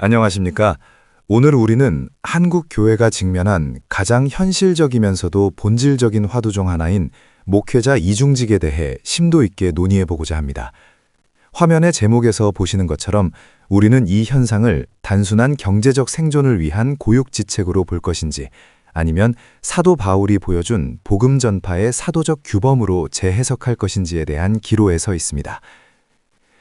안녕하십니까? 오늘 우리는 한국 교회가 직면한 가장 현실적이면서도 본질적인 화두 중 하나인 목회자 이중직에 대해 심도 있게 논의해보고자 합니다. 화면의 제목에서 보시는 것처럼 우리는 이 현상을 단순한 경제적 생존을 위한 고육지책으로 볼 것인지, 아니면 사도 바울이 보여준 복음 전파의 사도적 규범으로 재해석할 것인지에 대한 기로에 서 있습니다.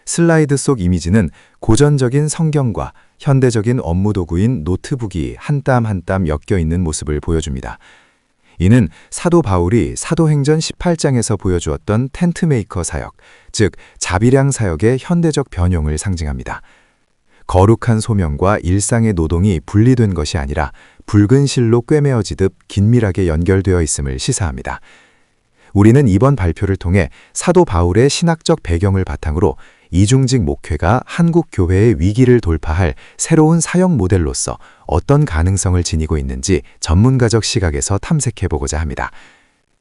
슬라이드 속 이미지는 고전적인 성경과 현대적인 업무 도구인 노트북이 한 땀 한 땀 엮여 있는 모습을 보여줍니다. 이는 사도 바울이 사도행전 18장에서 보여주었던 텐트메이커 사역, 즉 자비량 사역의 현대적 변형을 상징합니다. 거룩한 소명과 일상의 노동이 분리된 것이 아니라 붉은 실로 꿰매어지듯 긴밀하게 연결되어 있음을 시사합니다. 우리는 이번 발표를 통해 사도 바울의 신학적 배경을 바탕으로 이중직 목회가 한국 교회의 위기를 돌파할 새로운 사역 모델로서 어떤 가능성을 지니고 있는지 전문가적 시각에서 탐색해보고자 합니다.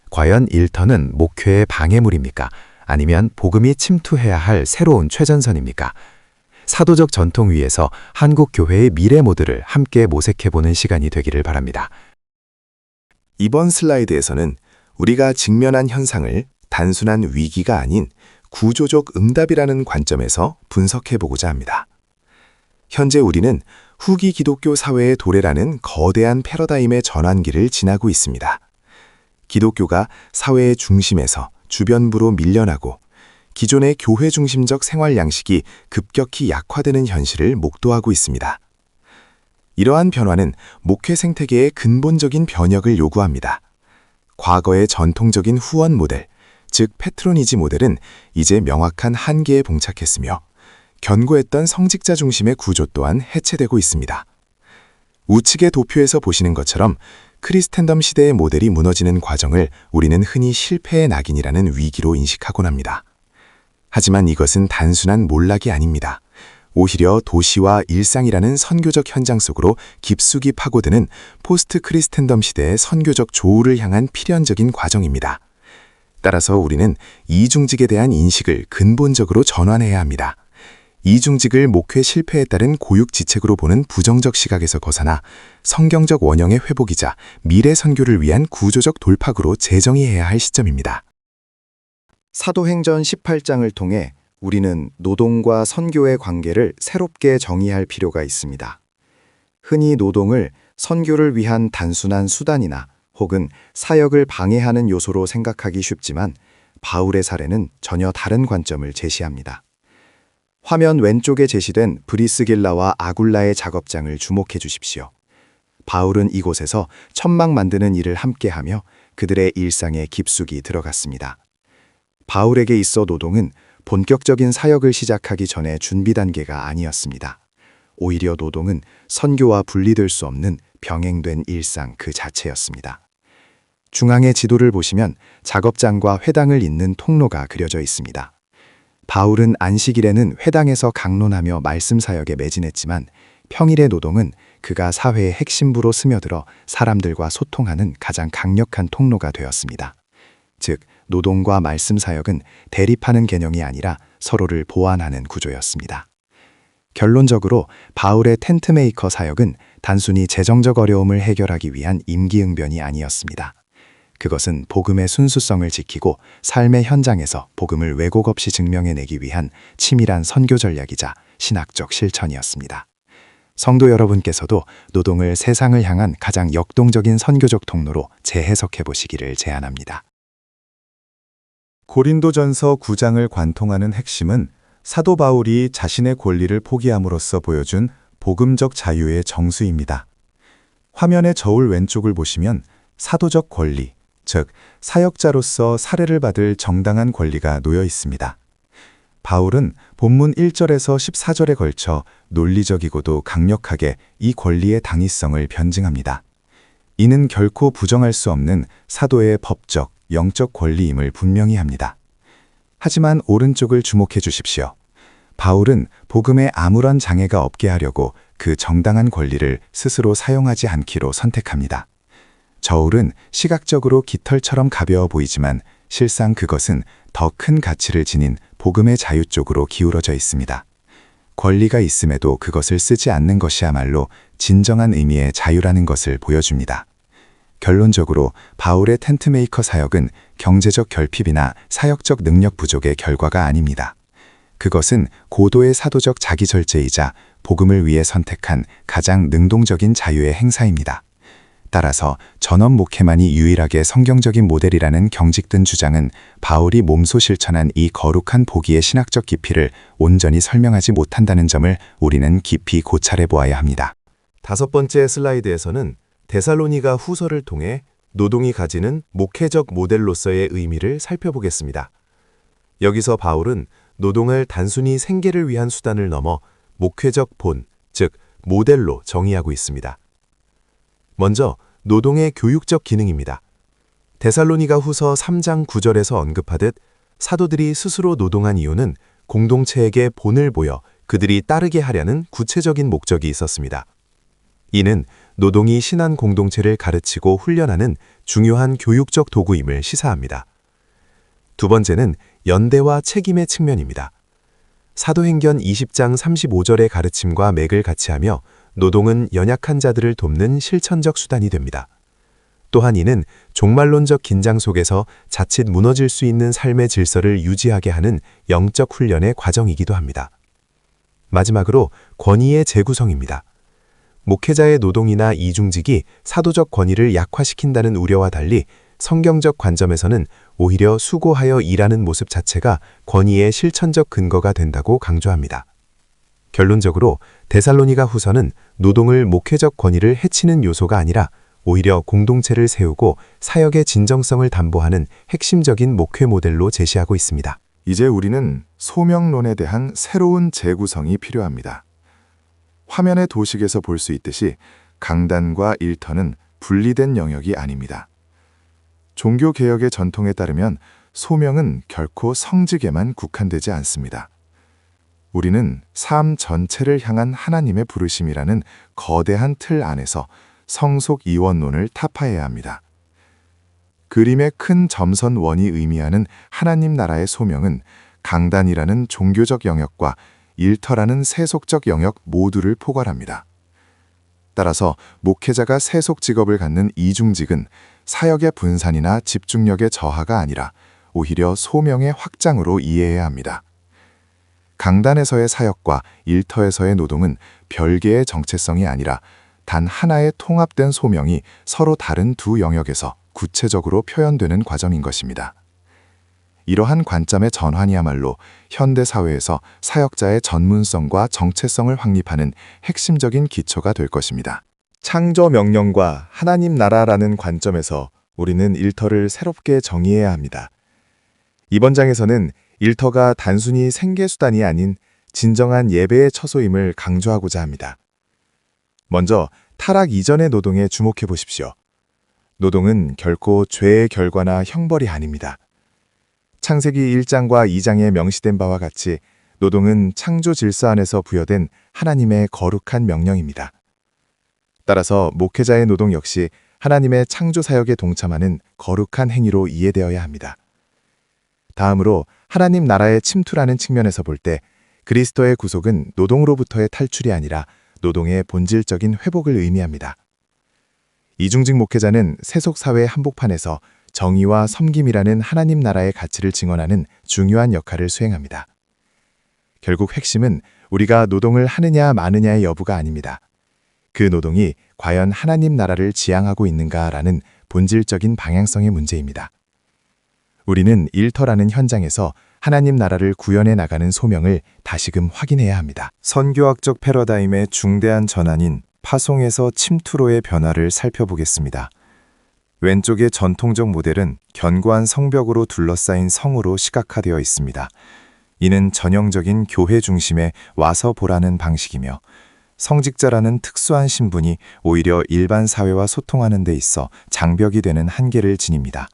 과연 일터는 목회의 방해물입니까? 아니면 복음이 침투해야 할 새로운 최전선입니까? 사도적 전통 위에서 한국 교회의 미래 모델을 함께 모색해보는 시간이 되기를 바랍니다. 이번 슬라이드에서는 우리가 직면한 현상을 단순한 위기가 아닌 구조적 응답이라는 관점에서 분석해보고자 합니다. 현재 우리는 후기 기독교 사회의 도래라는 거대한 패러다임의 전환기를 지나고 있습니다. 기독교가 사회의 중심에서 주변부로 밀려나고 기존의 교회 중심적 생활 양식이 급격히 약화되는 현실을 목도하고 있습니다. 이러한 변화는 목회 생태계의 근본적인 변혁을 요구합니다. 과거의 전통적인 후원 모델, 즉 패트로니지 모델은 이제 명확한 한계에 봉착했으며 견고했던 성직자 중심의 구조 또한 해체되고 있습니다. 우측의 도표에서 보시는 것처럼 크리스텐덤 시대의 모델이 무너지는 과정을 우리는 흔히 실패의 낙인이라는 위기로 인식하곤 합니다. 하지만 이것은 단순한 몰락이 아닙니다. 오히려 도시와 일상이라는 선교적 현장 속으로 깊숙이 파고드는 포스트 크리스텐덤 시대의 선교적 조우를 향한 필연적인 과정입니다. 따라서 우리는 이중직에 대한 인식을 근본적으로 전환해야 합니다. 이중직을 목회 실패에 따른 고육지책으로 보는 부정적 시각에서 벗어나 성경적 원형의 회복이자 미래 선교를 위한 구조적 돌파구로 재정의해야 할 시점입니다. 사도행전 18장을 통해 우리는 노동과 선교의 관계를 새롭게 정의할 필요가 있습니다. 흔히 노동을 선교를 위한 단순한 수단이나 혹은 사역을 방해하는 요소로 생각하기 쉽지만 바울의 사례는 전혀 다른 관점을 제시합니다. 화면 왼쪽에 제시된 브리스길라와 아굴라의 작업장을 주목해 주십시오. 바울은 이곳에서 천막 만드는 일을 함께하며 그들의 일상에 깊숙이 들어갔습니다. 바울에게 있어 노동은 본격적인 사역을 시작하기 전에 준비 단계가 아니었습니다. 오히려 노동은 선교와 분리될 수 없는 병행된 일상 그 자체였습니다. 중앙의 지도를 보시면 작업장과 회당을 잇는 통로가 그려져 있습니다. 바울은 안식일에는 회당에서 강론하며 말씀 사역에 매진했지만 평일의 노동은 그가 사회의 핵심부로 스며들어 사람들과 소통하는 가장 강력한 통로가 되었습니다. 즉, 노동과 말씀 사역은 대립하는 개념이 아니라 서로를 보완하는 구조였습니다. 결론적으로 바울의 텐트메이커 사역은 단순히 재정적 어려움을 해결하기 위한 임기응변이 아니었습니다. 그것은 복음의 순수성을 지키고 삶의 현장에서 복음을 왜곡 없이 증명해내기 위한 치밀한 선교 전략이자 신학적 실천이었습니다. 성도 여러분께서도 노동을 세상을 향한 가장 역동적인 선교적 통로로 재해석해 보시기를 제안합니다. 고린도전서 9장을 관통하는 핵심은 사도 바울이 자신의 권리를 포기함으로써 보여준 복음적 자유의 정수입니다. 화면의 저울 왼쪽을 보시면 사도적 권리, 즉 사역자로서 사례를 받을 정당한 권리가 놓여 있습니다. 바울은 본문 1절에서 14절에 걸쳐 논리적이고도 강력하게 이 권리의 당위성을 변증합니다. 이는 결코 부정할 수 없는 사도의 법적, 영적 권리임을 분명히 합니다. 하지만 오른쪽을 주목해 주십시오. 바울은 복음에 아무런 장애가 없게 하려고 그 정당한 권리를 스스로 사용하지 않기로 선택합니다. 저울은 시각적으로 깃털처럼 가벼워 보이지만 실상 그것은 더 큰 가치를 지닌 복음의 자유 쪽으로 기울어져 있습니다. 권리가 있음에도 그것을 쓰지 않는 것이야말로 진정한 의미의 자유라는 것을 보여줍니다. 결론적으로 바울의 텐트메이커 사역은 경제적 결핍이나 사역적 능력 부족의 결과가 아닙니다. 그것은 고도의 사도적 자기절제이자 복음을 위해 선택한 가장 능동적인 자유의 행사입니다. 따라서 전업 목회만이 유일하게 성경적인 모델이라는 경직된 주장은 바울이 몸소 실천한 이 거룩한 보기의 신학적 깊이를 온전히 설명하지 못한다는 점을 우리는 깊이 고찰해 보아야 합니다. 5번째 슬라이드에서는 데살로니가 후서를 통해 노동이 가지는 목회적 모델로서의 의미를 살펴보겠습니다. 여기서 바울은 노동을 단순히 생계를 위한 수단을 넘어 목회적 본, 즉 모델로 정의하고 있습니다. 먼저 노동의 교육적 기능입니다. 데살로니가 후서 3장 9절에서 언급하듯 사도들이 스스로 노동한 이유는 공동체에게 본을 보여 그들이 따르게 하려는 구체적인 목적이 있었습니다. 이는 노동이 신한 공동체를 가르치고 훈련하는 중요한 교육적 도구임을 시사합니다. 두 번째는 연대와 책임의 측면입니다. 사도행전 20장 35절의 가르침과 맥을 같이 하며 노동은 연약한 자들을 돕는 실천적 수단이 됩니다. 또한 이는 종말론적 긴장 속에서 자칫 무너질 수 있는 삶의 질서를 유지하게 하는 영적 훈련의 과정이기도 합니다. 마지막으로 권위의 재구성입니다. 목회자의 노동이나 이중직이 사도적 권위를 약화시킨다는 우려와 달리 성경적 관점에서는 오히려 수고하여 일하는 모습 자체가 권위의 실천적 근거가 된다고 강조합니다. 결론적으로 데살로니가 후서는 노동을 목회적 권위를 해치는 요소가 아니라 오히려 공동체를 세우고 사역의 진정성을 담보하는 핵심적인 목회 모델로 제시하고 있습니다. 이제 우리는 소명론에 대한 새로운 재구성이 필요합니다. 화면의 도식에서 볼 수 있듯이 강단과 일터는 분리된 영역이 아닙니다. 종교개혁의 전통에 따르면 소명은 결코 성직에만 국한되지 않습니다. 우리는 삶 전체를 향한 하나님의 부르심이라는 거대한 틀 안에서 성속 이원론을 타파해야 합니다. 그림의 큰 점선원이 의미하는 하나님 나라의 소명은 강단이라는 종교적 영역과 일터라는 세속적 영역 모두를 포괄합니다. 따라서 목회자가 세속 직업을 갖는 이중직은 사역의 분산이나 집중력의 저하가 아니라 오히려 소명의 확장으로 이해해야 합니다. 강단에서의 사역과 일터에서의 노동은 별개의 정체성이 아니라 단 하나의 통합된 소명이 서로 다른 두 영역에서 구체적으로 표현되는 과정인 것입니다. 이러한 관점의 전환이야말로 현대 사회에서 사역자의 전문성과 정체성을 확립하는 핵심적인 기초가 될 것입니다. 창조 명령과 하나님 나라라는 관점에서 우리는 일터를 새롭게 정의해야 합니다. 이번 장에서는 일터가 단순히 생계수단이 아닌 진정한 예배의 처소임을 강조하고자 합니다. 먼저 타락 이전의 노동에 주목해 보십시오. 노동은 결코 죄의 결과나 형벌이 아닙니다. 창세기 1장과 2장에 명시된 바와 같이 노동은 창조 질서 안에서 부여된 하나님의 거룩한 명령입니다. 따라서 목회자의 노동 역시 하나님의 창조 사역에 동참하는 거룩한 행위로 이해되어야 합니다. 다음으로 하나님 나라의 침투라는 측면에서 볼 때 그리스도의 구속은 노동으로부터의 탈출이 아니라 노동의 본질적인 회복을 의미합니다. 이중직 목회자는 세속 사회의 한복판에서 정의와 섬김이라는 하나님 나라의 가치를 증언하는 중요한 역할을 수행합니다. 결국 핵심은 우리가 노동을 하느냐 마느냐의 여부가 아닙니다. 그 노동이 과연 하나님 나라를 지향하고 있는가라는 본질적인 방향성의 문제입니다. 우리는 일터라는 현장에서 하나님 나라를 구현해 나가는 소명을 다시금 확인해야 합니다. 선교학적 패러다임의 중대한 전환인 파송에서 침투로의 변화를 살펴보겠습니다. 왼쪽의 전통적 모델은 견고한 성벽으로 둘러싸인 성으로 시각화되어 있습니다. 이는 전형적인 교회 중심의 와서 보라는 방식이며 성직자라는 특수한 신분이 오히려 일반 사회와 소통하는 데 있어 장벽이 되는 한계를 지닙니다.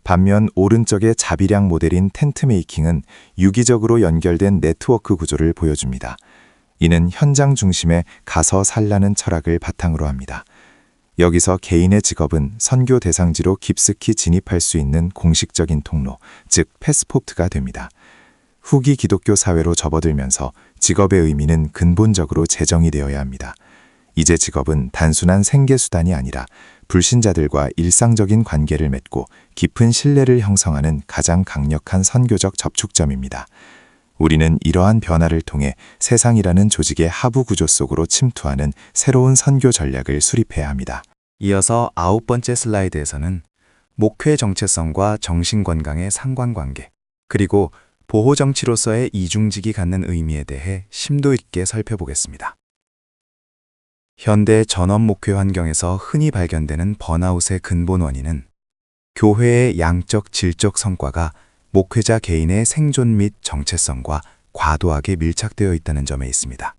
반면 오른쪽의 자비량 모델인 텐트메이킹은 유기적으로 연결된 네트워크 구조를 보여줍니다. 이는 현장 중심의 가서 살라는 철학을 바탕으로 합니다. 여기서 개인의 직업은 선교 대상지로 깊숙이 진입할 수 있는 공식적인 통로, 즉 패스포트가 됩니다. 후기 기독교 사회로 접어들면서 직업의 의미는 근본적으로 재정이 되어야 합니다. 이제 직업은 단순한 생계수단이 아니라 불신자들과 일상적인 관계를 맺고 깊은 신뢰를 형성하는 가장 강력한 선교적 접촉점입니다. 우리는 이러한 변화를 통해 세상이라는 조직의 하부 구조 속으로 침투하는 새로운 선교 전략을 수립해야 합니다. 이어서 9번째 슬라이드에서는 목회 정체성과 정신건강의 상관관계, 그리고 보호정치로서의 이중직이 갖는 의미에 대해 심도 있게 살펴보겠습니다. 현대 전업 목회 환경에서 흔히 발견되는 번아웃의 근본 원인은 교회의 양적 질적 성과가 목회자 개인의 생존 및 정체성과 과도하게 밀착되어 있다는 점에 있습니다.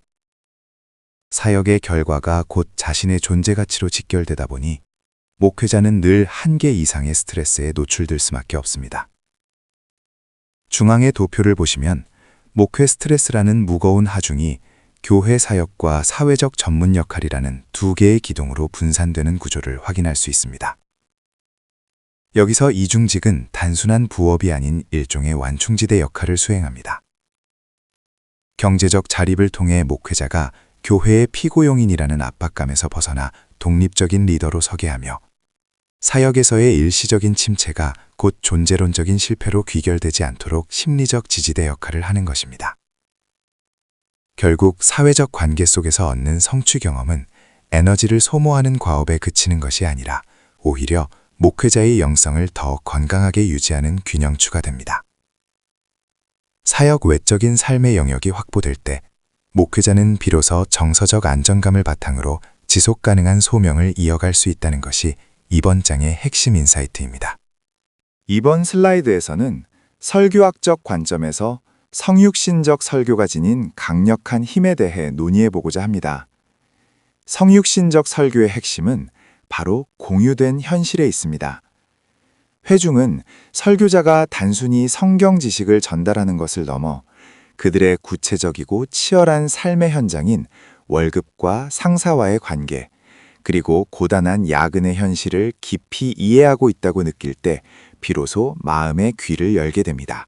사역의 결과가 곧 자신의 존재 가치로 직결되다 보니 목회자는 늘 한계 이상의 스트레스에 노출될 수밖에 없습니다. 중앙의 도표를 보시면 목회 스트레스라는 무거운 하중이 교회 사역과 사회적 전문 역할이라는 두 개의 기둥으로 분산되는 구조를 확인할 수 있습니다. 여기서 이중직은 단순한 부업이 아닌 일종의 완충지대 역할을 수행합니다. 경제적 자립을 통해 목회자가 교회의 피고용인이라는 압박감에서 벗어나 독립적인 리더로 서게 하며 사역에서의 일시적인 침체가 곧 존재론적인 실패로 귀결되지 않도록 심리적 지지대 역할을 하는 것입니다. 결국 사회적 관계 속에서 얻는 성취 경험은 에너지를 소모하는 과업에 그치는 것이 아니라 오히려 목회자의 영성을 더 건강하게 유지하는 균형추가 됩니다. 사역 외적인 삶의 영역이 확보될 때 목회자는 비로소 정서적 안정감을 바탕으로 지속 가능한 소명을 이어갈 수 있다는 것이 이번 장의 핵심 인사이트입니다. 이번 슬라이드에서는 설교학적 관점에서 성육신적 설교가 지닌 강력한 힘에 대해 논의해보고자 합니다. 성육신적 설교의 핵심은 바로 공유된 현실에 있습니다. 회중은 설교자가 단순히 성경 지식을 전달하는 것을 넘어 그들의 구체적이고 치열한 삶의 현장인 월급과 상사와의 관계, 그리고 고단한 야근의 현실을 깊이 이해하고 있다고 느낄 때 비로소 마음의 귀를 열게 됩니다.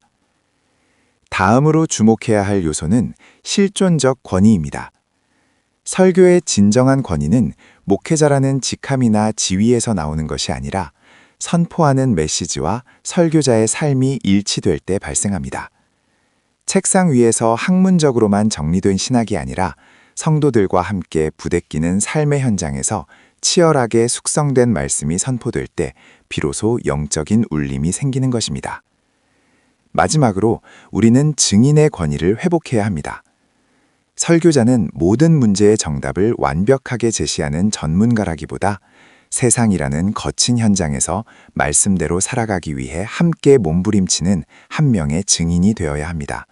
다음으로 주목해야 할 요소는 실존적 권위입니다. 설교의 진정한 권위는 목회자라는 직함이나 지위에서 나오는 것이 아니라 선포하는 메시지와 설교자의 삶이 일치될 때 발생합니다. 책상 위에서 학문적으로만 정리된 신학이 아니라 성도들과 함께 부대끼는 삶의 현장에서 치열하게 숙성된 말씀이 선포될 때 비로소 영적인 울림이 생기는 것입니다. 마지막으로 우리는 증인의 권위를 회복해야 합니다. 설교자는 모든 문제의 정답을 완벽하게 제시하는 전문가라기보다 세상이라는 거친 현장에서 말씀대로 살아가기 위해 함께 몸부림치는 한 명의 증인이 되어야 합니다.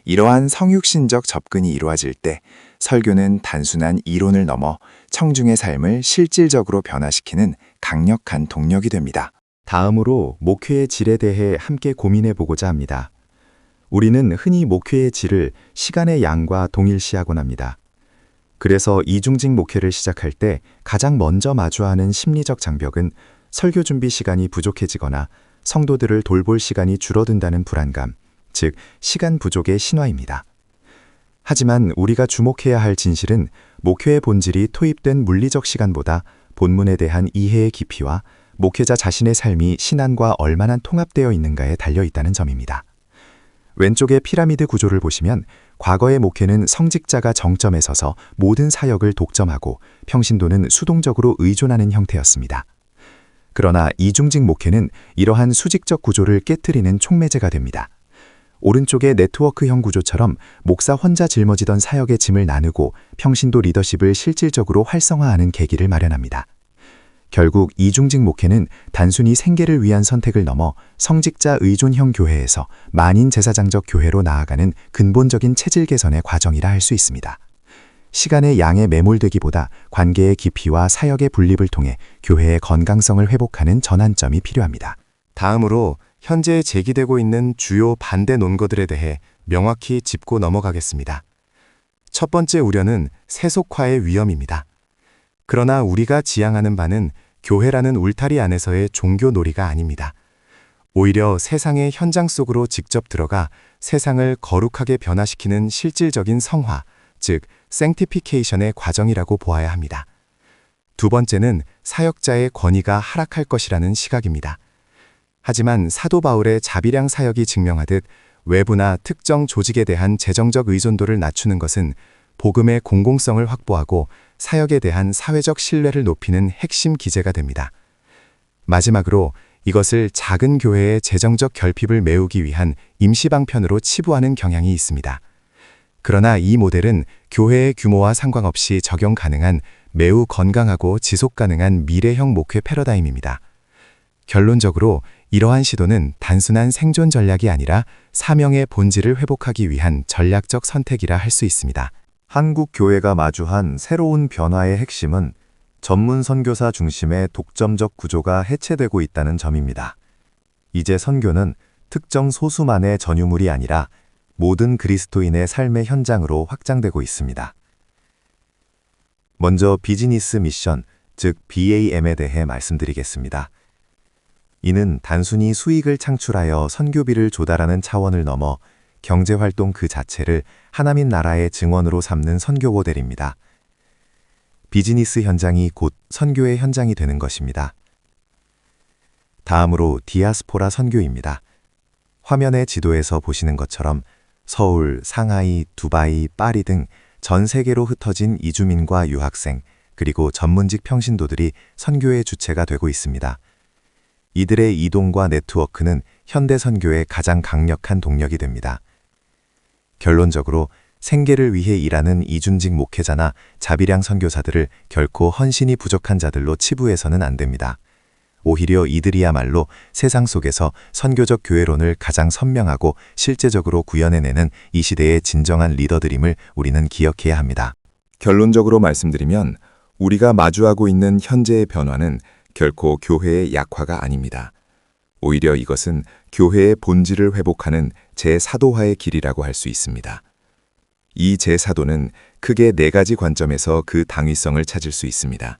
이러한 성육신적 접근이 이루어질 때 설교는 단순한 이론을 넘어 청중의 삶을 실질적으로 변화시키는 강력한 동력이 됩니다. 다음으로 목회의 질에 대해 함께 고민해 보고자 합니다. 우리는 흔히 목회의 질을 시간의 양과 동일시하곤 합니다. 그래서 이중직 목회를 시작할 때 가장 먼저 마주하는 심리적 장벽은 설교 준비 시간이 부족해지거나 성도들을 돌볼 시간이 줄어든다는 불안감, 즉 시간 부족의 신화입니다. 하지만 우리가 주목해야 할 진실은 목회의 본질이 투입된 물리적 시간보다 본문에 대한 이해의 깊이와 목회자 자신의 삶이 신앙과 얼마나 통합되어 있는가에 달려 있다는 점입니다. 왼쪽의 피라미드 구조를 보시면 과거의 목회는 성직자가 정점에 서서 모든 사역을 독점하고 평신도는 수동적으로 의존하는 형태였습니다. 그러나 이중직 목회는 이러한 수직적 구조를 깨트리는 촉매제가 됩니다. 오른쪽의 네트워크형 구조처럼 목사 혼자 짊어지던 사역의 짐을 나누고 평신도 리더십을 실질적으로 활성화하는 계기를 마련합니다. 결국 이중직 목회는 단순히 생계를 위한 선택을 넘어 성직자 의존형 교회에서 만인 제사장적 교회로 나아가는 근본적인 체질 개선의 과정이라 할 수 있습니다. 시간의 양에 매몰되기보다 관계의 깊이와 사역의 분립을 통해 교회의 건강성을 회복하는 전환점이 필요합니다. 다음으로 현재 제기되고 있는 주요 반대 논거들에 대해 명확히 짚고 넘어가겠습니다. 첫 번째 우려는 세속화의 위험입니다. 그러나 우리가 지향하는 바는 교회라는 울타리 안에서의 종교 놀이가 아닙니다. 오히려 세상의 현장 속으로 직접 들어가 세상을 거룩하게 변화시키는 실질적인 성화, 즉 sanctification의 과정이라고 보아야 합니다. 두 번째는 사역자의 권위가 하락할 것이라는 시각입니다. 하지만 사도 바울의 자비량 사역이 증명하듯 외부나 특정 조직에 대한 재정적 의존도를 낮추는 것은 복음의 공공성을 확보하고 사역에 대한 사회적 신뢰를 높이는 핵심 기제가 됩니다. 마지막으로 이것을 작은 교회의 재정적 결핍을 메우기 위한 임시방편으로 치부하는 경향이 있습니다. 그러나 이 모델은 교회의 규모와 상관없이 적용 가능한 매우 건강하고 지속 가능한 미래형 목회 패러다임입니다. 결론적으로 이러한 시도는 단순한 생존 전략이 아니라 사명의 본질을 회복하기 위한 전략적 선택이라 할 수 있습니다. 한국 교회가 마주한 새로운 변화의 핵심은 전문 선교사 중심의 독점적 구조가 해체되고 있다는 점입니다. 이제 선교는 특정 소수만의 전유물이 아니라 모든 그리스도인의 삶의 현장으로 확장되고 있습니다. 먼저 비즈니스 미션, 즉 BAM에 대해 말씀드리겠습니다. 이는 단순히 수익을 창출하여 선교비를 조달하는 차원을 넘어 경제활동 그 자체를 하나님 나라의 증언으로 삼는 선교 모델입니다. 비즈니스 현장이 곧 선교의 현장이 되는 것입니다. 다음으로 디아스포라 선교입니다. 화면의 지도에서 보시는 것처럼 서울, 상하이, 두바이, 파리 등 전 세계로 흩어진 이주민과 유학생, 그리고 전문직 평신도들이 선교의 주체가 되고 있습니다. 이들의 이동과 네트워크는 현대 선교의 가장 강력한 동력이 됩니다. 결론적으로 생계를 위해 일하는 이중직 목회자나 자비량 선교사들을 결코 헌신이 부족한 자들로 치부해서는 안 됩니다. 오히려 이들이야말로 세상 속에서 선교적 교회론을 가장 선명하고 실제적으로 구현해내는 이 시대의 진정한 리더들임을 우리는 기억해야 합니다. 결론적으로 말씀드리면 우리가 마주하고 있는 현재의 변화는 결코 교회의 약화가 아닙니다. 오히려 이것은 교회의 본질을 회복하는 재사도화의 길이라고 할 수 있습니다. 이 재사도는 크게 4가지 관점에서 그 당위성을 찾을 수 있습니다.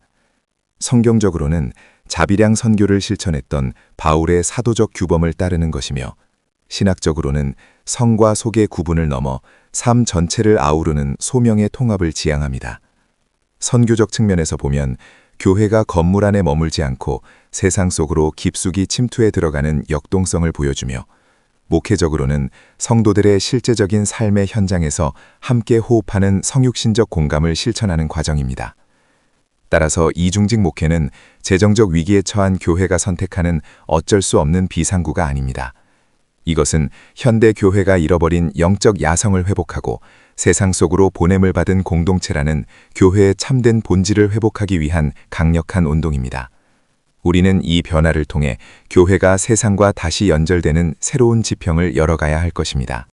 성경적으로는 자비량 선교를 실천했던 바울의 사도적 규범을 따르는 것이며, 신학적으로는 성과 속의 구분을 넘어 삶 전체를 아우르는 소명의 통합을 지향합니다. 선교적 측면에서 보면 교회가 건물 안에 머물지 않고 세상 속으로 깊숙이 침투해 들어가는 역동성을 보여주며, 목회적으로는 성도들의 실제적인 삶의 현장에서 함께 호흡하는 성육신적 공감을 실천하는 과정입니다. 따라서 이중직 목회는 재정적 위기에 처한 교회가 선택하는 어쩔 수 없는 비상구가 아닙니다. 이것은 현대 교회가 잃어버린 영적 야성을 회복하고 세상 속으로 보냄을 받은 공동체라는 교회의 참된 본질을 회복하기 위한 강력한 운동입니다. 우리는 이 변화를 통해 교회가 세상과 다시 연결되는 새로운 지평을 열어가야 할 것입니다.